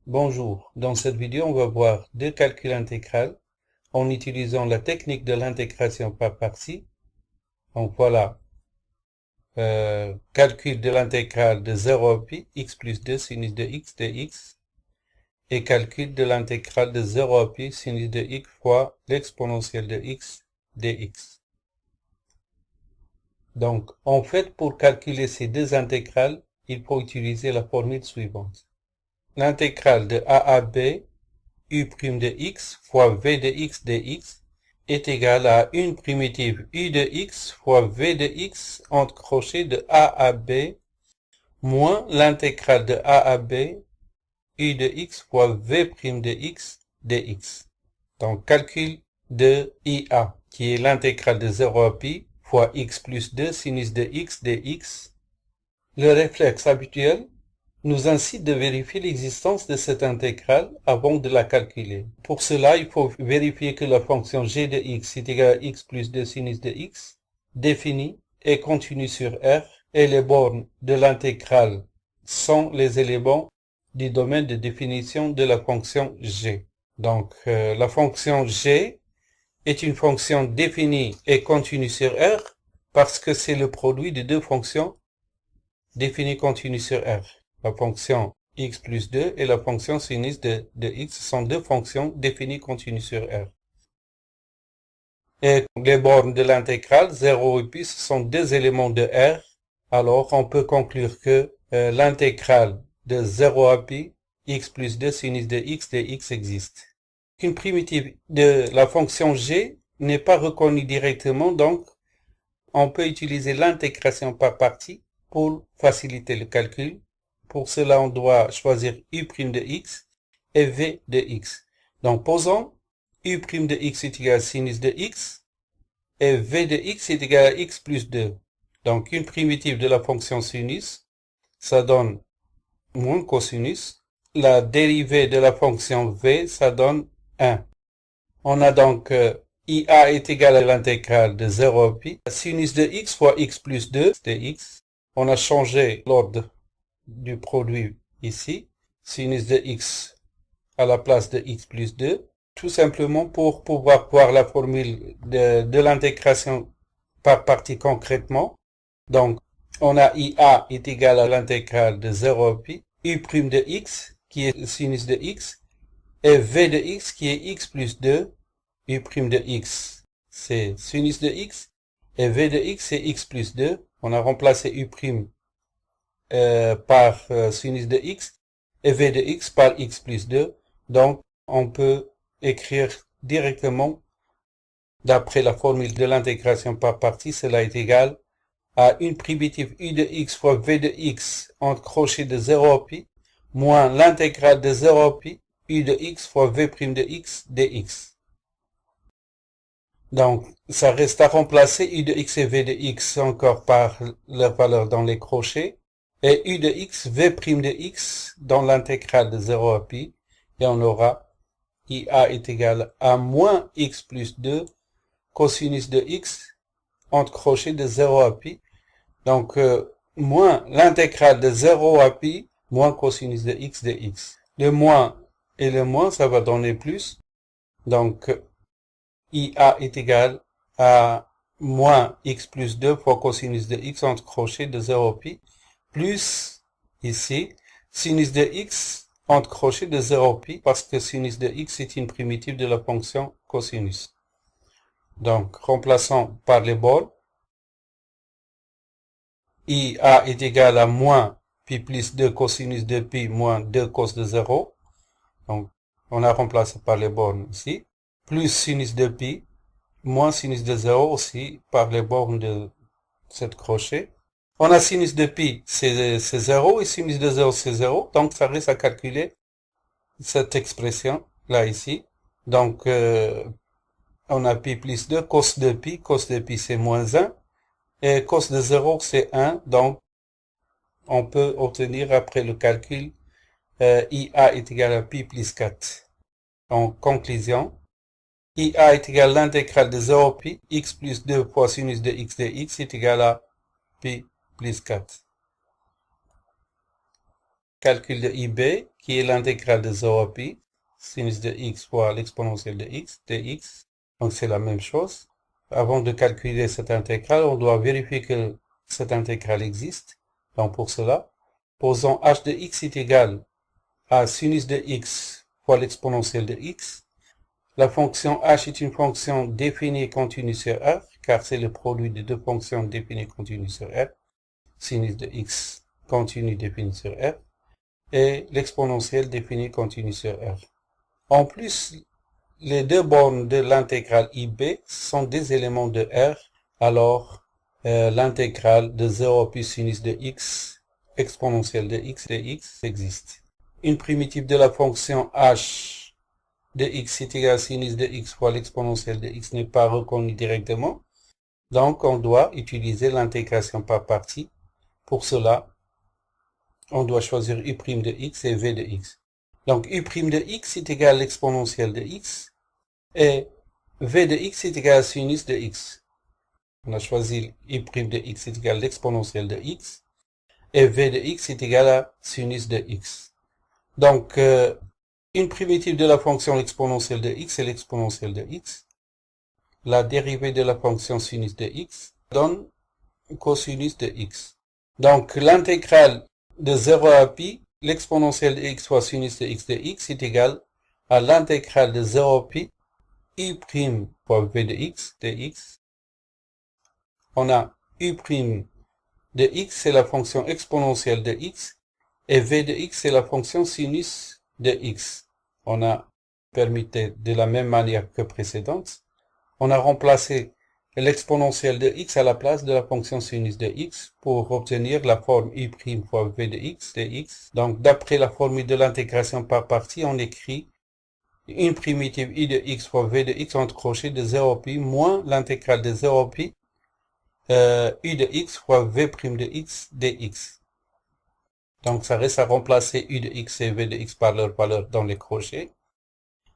Bonjour, dans cette vidéo on va voir deux calculs intégrales en utilisant la technique de l'intégration par partie. Donc voilà, calcul de l'intégrale de 0 à pi, x plus 2 sinus de x dx, et calcul de l'intégrale de 0 à pi sinus de x fois l'exponentielle de x dx. Donc en fait, pour calculer ces deux intégrales, il faut utiliser la formule suivante. L'intégrale de a à b u' de x fois v de x dx est égale à une primitive u de x fois v de x entre crochets de a à b moins l'intégrale de a à b u de x fois v' de x dx. Donc calcul de IA qui est l'intégrale de 0 à pi fois x plus 2 sinus de x dx. Le réflexe habituel nous incite de vérifier l'existence de cette intégrale avant de la calculer. Pour cela, il faut vérifier que la fonction g de x est égale à x plus 2 sinus de x, définie et continue sur R, et les bornes de l'intégrale sont les éléments du domaine de définition de la fonction g. Donc, la fonction g est une fonction définie et continue sur R parce que c'est le produit de deux fonctions définies continues sur R. La fonction x plus 2 et la fonction sinus de x sont deux fonctions définies continues sur R. Et les bornes de l'intégrale 0 et pi ce sont deux éléments de R. Alors on peut conclure que l'intégrale de 0 à pi x plus 2 sinus de x dx existe. Une primitive de la fonction g n'est pas reconnue directement, donc on peut utiliser l'intégration par partie pour faciliter le calcul. Pour cela, on doit choisir u' de x et v de x. Donc, posons u' de x est égal à sinus de x et v de x est égal à x plus 2. Donc, une primitive de la fonction sinus, ça donne moins cosinus. La dérivée de la fonction v, ça donne 1. On a donc IA est égal à l'intégrale de 0 à pi. Sinus de x fois x plus 2 dx. On a changé l'ordre du produit ici, sinus de x à la place de x plus 2, tout simplement pour pouvoir voir la formule de l'intégration par partie concrètement. Donc, on a IA est égal à l'intégrale de 0 à pi, u' de x qui est sinus de x, et v de x qui est x plus 2, u' de x c'est sinus de x, et v de x c'est x plus 2. On a remplacé u' par sinus de x et v de x par x plus 2. Donc, on peut écrire directement, d'après la formule de l'intégration par partie, cela est égal à une primitive u de x fois v de x entre crochets de 0 à pi, moins l'intégrale de 0 à pi, u de x fois v' de x dx. Donc, ça reste à remplacer u de x et v de x encore par leur valeur dans les crochets, et u de x, v' de x dans l'intégrale de 0 à pi, et on aura IA est égal à moins x plus 2 cosinus de x entre crochets de 0 à pi. Donc, moins l'intégrale de 0 à pi moins cosinus de x dx. Le moins et le moins, ça va donner plus. Donc, IA est égal à moins x plus 2 fois cosinus de x entre crochets de 0 à pi, plus, ici, sinus de x entre crochets de 0 à pi, parce que sinus de x est une primitive de la fonction cosinus. Donc, remplaçons par les bornes. IA est égal à moins pi plus 2 cosinus de pi moins 2 cos de 0. Donc, on a remplacé par les bornes ici. Plus sinus de pi, moins sinus de 0 aussi par les bornes de cette crochet. On a sinus de pi, c'est 0, et sinus de 0, c'est 0. Donc, ça reste à calculer cette expression, là, ici. Donc, on a pi plus 2, cos de pi c'est moins 1. Et cos de 0, c'est 1. Donc, on peut obtenir, après le calcul, IA est égal à pi plus 4. En conclusion, IA est égal à l'intégrale de 0 pi, x plus 2 fois sinus de x dx est égal à pi plus 4. calcul de IB, qui est l'intégrale de 0 à pi, sinus de x fois l'exponentielle de x, dx. Donc c'est la même chose. Avant de calculer cette intégrale, on doit vérifier que cette intégrale existe. Donc pour cela, posons h de x est égal à sinus de x fois l'exponentielle de x. La fonction h est une fonction définie et continue sur R, car c'est le produit de deux fonctions définies et continues sur R. Sinus de x continue défini sur R et l'exponentielle définie continue sur R. En plus, les deux bornes de l'intégrale IB sont des éléments de R, alors l'intégrale de 0 plus sinus de x exponentielle de x dx existe. Une primitive de la fonction h de x est égale à sinus de x fois l'exponentielle de x n'est pas reconnue directement, donc on doit utiliser l'intégration par partie. Pour cela, on doit choisir u' de x et v de x. Donc u' de x est égal à l'exponentielle de x et v de x est égal à sinus de x. On a choisi u' de x est égal à l'exponentielle de x et v de x est égal à sinus de x. Donc, une primitive de la fonction exponentielle de x est l'exponentielle de x. La dérivée de la fonction sinus de x donne cosinus de x. Donc, l'intégrale de 0 à pi, l'exponentielle de x fois sinus de x de x est égal à l'intégrale de 0 à pi, u' fois v de x dx. On a u' de x, c'est la fonction exponentielle de x, et v de x, c'est la fonction sinus de x. On a permis de la même manière que précédente. On a remplacé l'exponentielle de x à la place de la fonction sinus de x pour obtenir la forme u' fois v de x dx. Donc, d'après la formule de l'intégration par partie, on écrit une primitive u de x fois v de x entre crochets de 0 pi moins l'intégrale de 0 pi u de x fois v' de x dx. Donc, ça reste à remplacer u de x et v de x par leur valeur dans les crochets.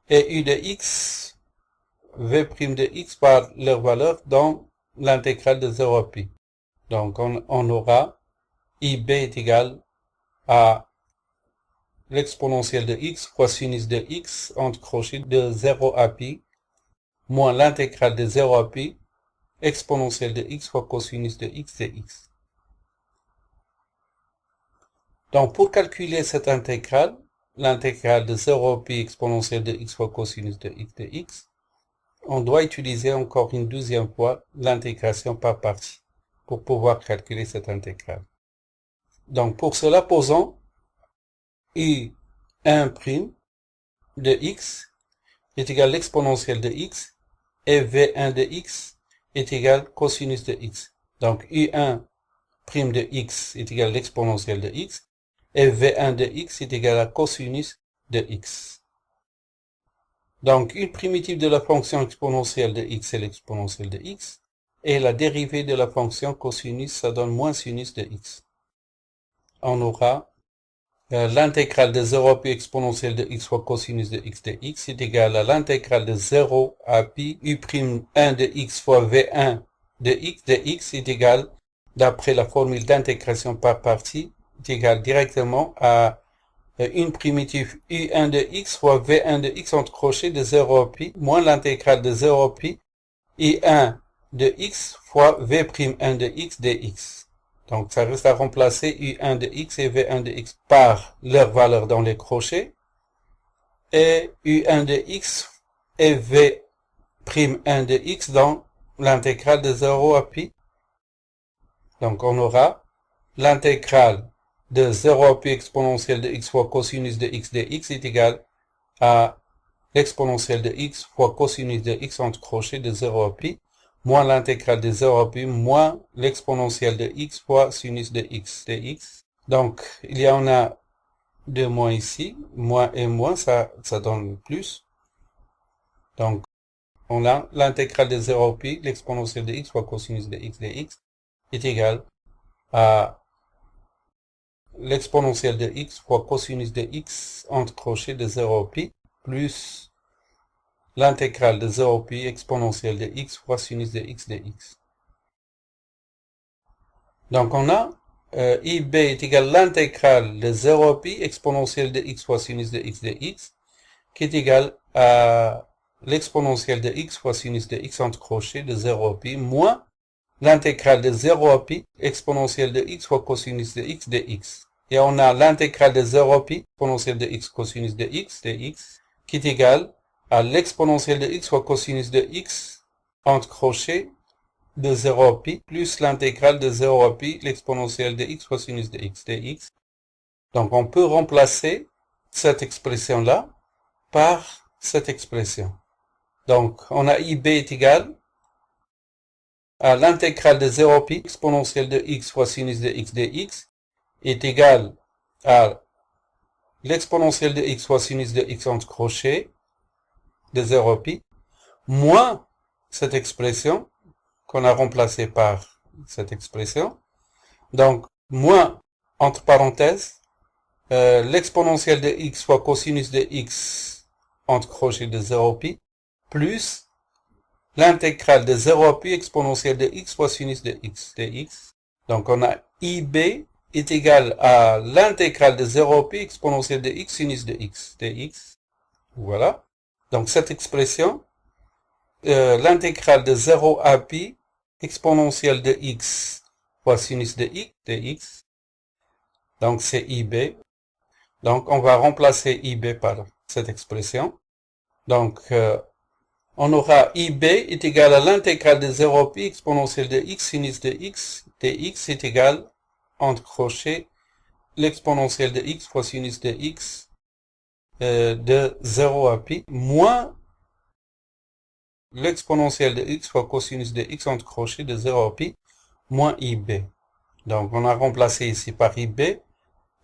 Et u de x, v' de x par leur valeur dans l'intégrale de 0 à pi. Donc, on aura ib est égal à l'exponentielle de x fois sinus de x entre crochets de 0 à pi moins l'intégrale de 0 à pi exponentielle de x fois cosinus de x dx. Donc, pour calculer cette intégrale, l'intégrale de 0 à pi exponentielle de x fois cosinus de x dx, on doit utiliser encore une deuxième fois l'intégration par partie pour pouvoir calculer cette intégrale. Donc, pour cela, posons u1' de x est égal à l'exponentielle de x et v1 de x est égal cosinus de x. Donc, u1' de x est égal à l'exponentielle de x et v1 de x est égal à cosinus de x. Donc, une primitive de la fonction exponentielle de x est l'exponentielle de x et la dérivée de la fonction cosinus, ça donne moins sinus de x. On aura l'intégrale de 0 à pi exponentielle de x fois cosinus de x dx est égal à l'intégrale de 0 à pi u'1 de x fois v1 de x dx est égal, d'après la formule d'intégration par partie, est égal directement à une primitive u1 de x fois v1 de x entre crochets de 0 à pi moins l'intégrale de 0 à pi i1 de x fois v'1 de x dx. Donc, ça reste à remplacer u1 de x et v1 de x par leur valeur dans les crochets et u1 de x et v'1 de x dans l'intégrale de 0 à pi. Donc, on aura l'intégrale de 0 à pi exponentielle de x fois cosinus de x dx est égal à l'exponentielle de x fois cosinus de x entre crochets de 0 à pi moins l'intégrale de 0 à pi moins l'exponentielle de x fois sinus de x dx. Donc, il y en a deux moins ici, moins et moins, ça donne plus. Donc, on a l'intégrale de 0 à pi, l'exponentielle de x fois cosinus de x dx est égal à l'exponentielle de x fois cosinus de x entre crochets de 0 à pi plus l'intégrale de 0 à pi exponentielle de x fois sinus de x dx. Donc on a IB est égal à l'intégrale de 0 à pi exponentielle de x fois sinus de x de x, qui est égal à l'exponentielle de x fois sinus de x entre crochets de 0 à pi, moins l'intégrale de 0 à pi exponentielle de x fois cosinus de x de x. Et on a l'intégrale de 0 à pi exponentielle de x cosinus de x, qui est égal à l'exponentielle de x fois cosinus de x entre crochets de 0 à pi, plus l'intégrale de 0 à pi, l'exponentielle de x fois sinus de x dx. Donc on peut remplacer cette expression-là par cette expression. Donc on a IB est égal à l'intégrale de 0 à pi, exponentielle de x fois sinus de x dx, est égal à l'exponentielle de x fois sinus de x entre crochets de 0 à pi, moins cette expression qu'on a remplacée par cette expression. Donc, moins, entre parenthèses, l'exponentielle de x fois cosinus de x entre crochets de 0 à pi, plus l'intégrale de 0 à pi exponentielle de x fois sinus de x dx. Donc, on a IB est égal à l'intégrale de 0 à pi exponentielle de x sinus de x dx. Voilà. Donc, cette expression, l'intégrale de 0 à pi exponentielle de x fois sinus de x dx. Donc, c'est IB. Donc, on va remplacer IB par cette expression. Donc, on aura IB est égal à l'intégrale de 0 à pi exponentielle de x sinus de x dx est égal, entre crochets, l'exponentielle de x fois sinus de x de 0 à pi, moins l'exponentielle de x fois cosinus de x entre crochets de 0 à pi, moins IB. Donc, on a remplacé ici par IB.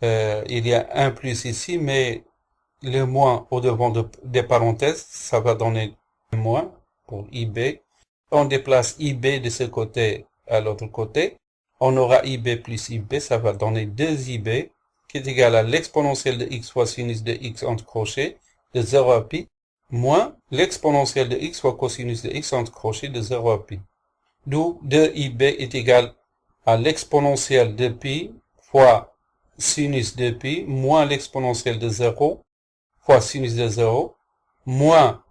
Il y a un plus ici, mais le moins au devant des parenthèses, ça va donner moins pour IB. On déplace IB de ce côté à l'autre côté. On aura IB plus IB, ça va donner 2IB, qui est égal à l'exponentielle de x fois sinus de x entre crochets de 0 à pi, moins l'exponentielle de x fois cosinus de x entre crochets de 0 à pi. D'où 2IB est égal à l'exponentielle de pi fois sinus de pi, moins l'exponentielle de 0 fois sinus de 0, moins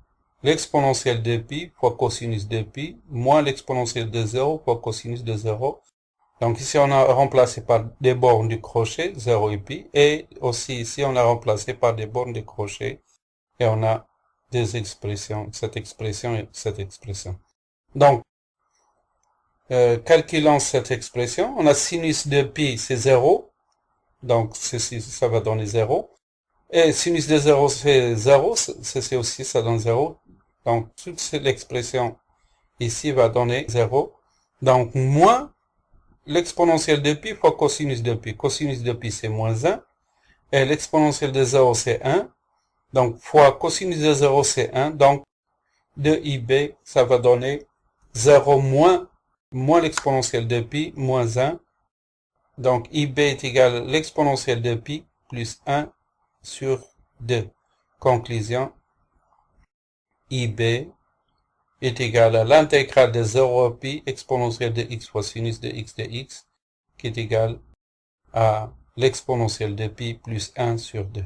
l'exponentielle de pi fois cosinus de pi, moins l'exponentielle de 0 fois cosinus de 0. Donc ici, on a remplacé par des bornes du crochet, 0 et pi, et aussi ici, on a remplacé par des bornes du crochet, et on a deux expressions, cette expression et cette expression. Donc, calculons cette expression, on a sinus de pi, c'est 0, donc ceci, ça va donner 0, et sinus de 0, c'est 0, ceci aussi, ça donne 0, donc toute l'expression ici va donner 0, donc moins l'exponentielle de pi fois cosinus de pi. Cosinus de pi, c'est moins 1. Et l'exponentielle de 0, c'est 1. Donc, fois cosinus de 0, c'est 1. Donc, 2IB, ça va donner 0 moins l'exponentielle de pi, moins 1. Donc, IB est égal à l'exponentielle de pi plus 1 sur 2. Conclusion, IB est égal à l'intégrale de 0 à pi exponentielle de x fois sinus de x dx, qui est égal à l'exponentielle de pi plus 1 sur 2.